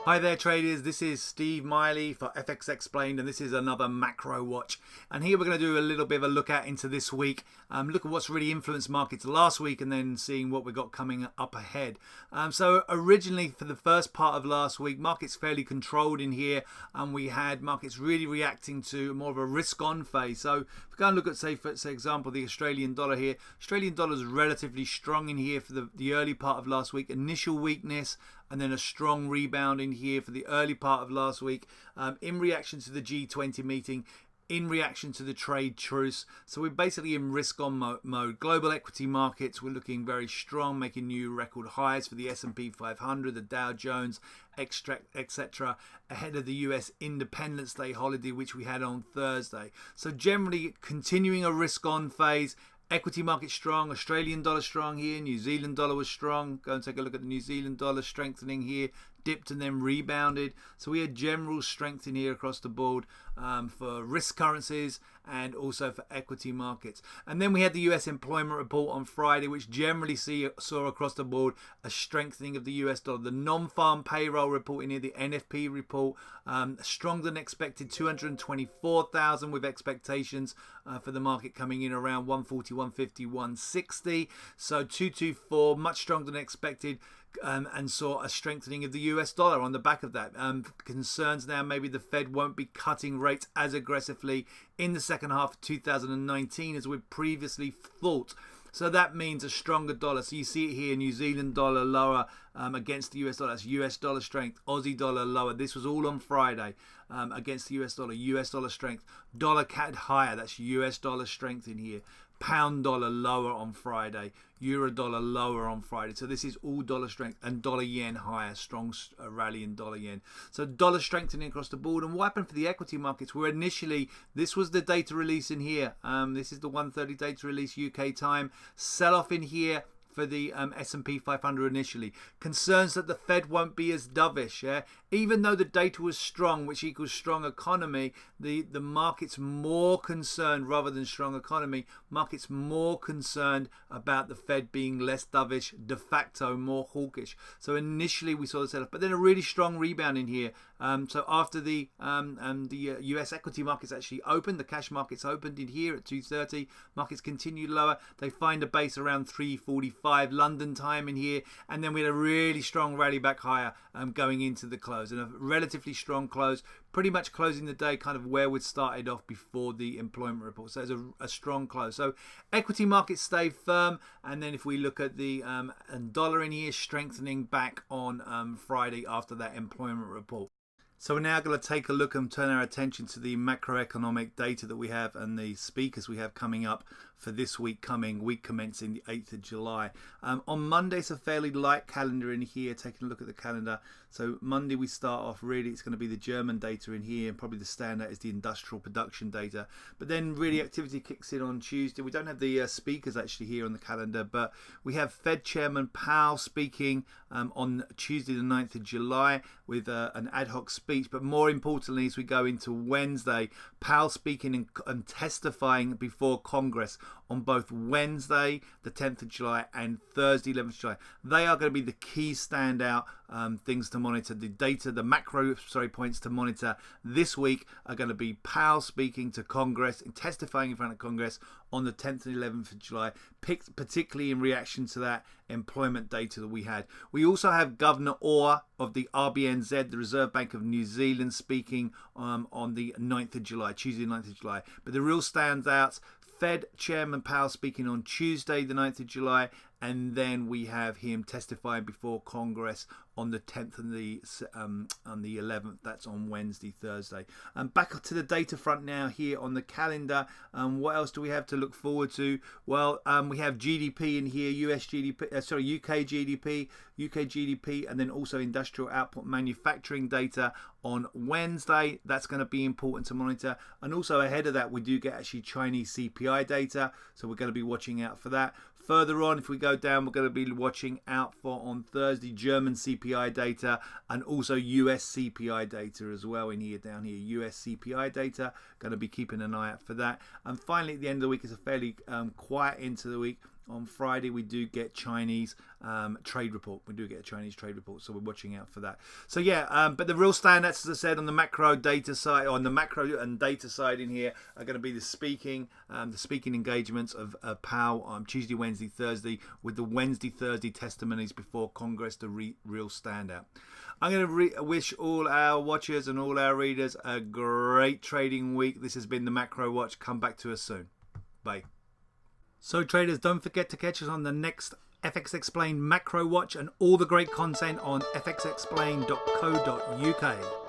Hi there traders, this is Steve Miley for FX Explained, and this is another macro watch. And here we're going to do a little bit of a look at into this week, look at what's really influenced markets last week and then seeing what we've got coming up ahead. So originally for the first part of last week, markets fairly controlled in here, and we had markets really reacting to more of a risk on phase. So if we go and look at, say for example, the Australian dollar here, Australian dollar is relatively strong in here for the early part of last week, initial weakness, and then a strong rebound in here for the early part of last week in reaction to the G20 meeting, in reaction to the trade truce. So we're basically in risk on mode. Global equity markets, we're looking very strong, making new record highs for the S&P 500, the Dow Jones, etc., ahead of the US Independence Day holiday, which we had on Thursday. So generally continuing a risk on phase. Equity market strong, Australian dollar strong here, New Zealand dollar was strong. Go and take a look at the New Zealand dollar strengthening here, dipped and then rebounded. So we had general strength in here across the board for risk currencies and also for equity markets. And then we had the US employment report on Friday, which generally saw across the board a strengthening of the US dollar. The non-farm payroll report in here, the NFP report, stronger than expected, 224,000 with expectations for the market coming in around 140, 150, 160. So 224, much stronger than expected. And saw a strengthening of the US dollar on the back of that. Concerns now maybe the Fed won't be cutting rates as aggressively in the second half of 2019 as we previously thought. So that means a stronger dollar. So you see it here, New Zealand dollar lower against the US dollar. That's US dollar strength. Aussie dollar lower. This was all on Friday against the US dollar. US dollar strength. Dollar CAD higher. That's US dollar strength in here. Pound dollar lower on Friday, euro dollar lower on Friday. So this is all dollar strength, and dollar yen higher, strong rally in dollar yen. So dollar strengthening across the board. And what happened for the equity markets? Where initially this was the data release in here. This is the 1:30 data release UK time. Sell off in here for the S&P 500 initially. Concerns that the Fed won't be as dovish. Yeah? Even though the data was strong, which equals strong economy, the market's more concerned rather than strong economy. Market's more concerned about the Fed being less dovish, de facto more hawkish. So initially we saw the setup, but then a really strong rebound in here. So after the US equity markets actually opened, the cash markets opened in here at 2:30. Markets continued lower. They find a base around 3:45 London time in here, and then we had a really strong rally back higher going into the close, and a relatively strong close, pretty much closing the day kind of where we'd started off before the employment report. So it's a strong close. So equity markets stay firm, and then if we look at the dollar in here, strengthening back on Friday after that employment report. So we're now going to take a look and turn our attention to the macroeconomic data that we have and the speakers we have coming up for this week commencing the 8th of July. On Monday, it's a fairly light calendar in here, taking a look at the calendar. So Monday we start off, really it's going to be the German data in here, and probably the standout is the industrial production data. But then really activity kicks in on Tuesday. We don't have the speakers actually here on the calendar, but we have Fed Chairman Powell speaking on Tuesday the 9th of July with an ad hoc speech. But more importantly, as we go into Wednesday, Powell speaking and testifying before Congress on both Wednesday the 10th of July and Thursday 11th of July. They are going to be the key standout things to monitor. The data, the macro points to monitor this week are going to be Powell speaking to Congress and testifying in front of Congress on the 10th and 11th of July, particularly in reaction to that employment data that we had. We also have Governor Orr of the RBNZ, the Reserve Bank of New Zealand, speaking on the 9th of July, Tuesday the 9th of July. But the real standouts, Fed Chairman Powell speaking on Tuesday the 9th of July, and then we have him testifying before Congress on the 10th and on the 11th. That's on Wednesday, Thursday. Back to the data front now here on the calendar. What else do we have to look forward to? Well, we have GDP in here, UK GDP, and then also industrial output manufacturing data on Wednesday. That's going to be important to monitor. And also ahead of that, we do get actually Chinese CPI data, so we're going to be watching out for that. Further on, if we go down, we're going to be watching out for on Thursday German CPI data and also US CPI data as well in here, down here. US CPI data, going to be keeping an eye out for that. And finally, at the end of the week, it's a fairly quiet into the week. On Friday, we do get Chinese trade report. We do get a Chinese trade report, so we're watching out for that. So yeah, but the real standouts, as I said, on the macro data side, on the macro and data side in here, are going to be the speaking engagements of Powell on Tuesday, Wednesday, Thursday, with the Wednesday, Thursday testimonies before Congress, the real standout. I'm going to wish all our watchers and all our readers a great trading week. This has been the Macro Watch. Come back to us soon. Bye. So traders, don't forget to catch us on the next FX Explained Macro Watch and all the great content on fxexplained.co.uk.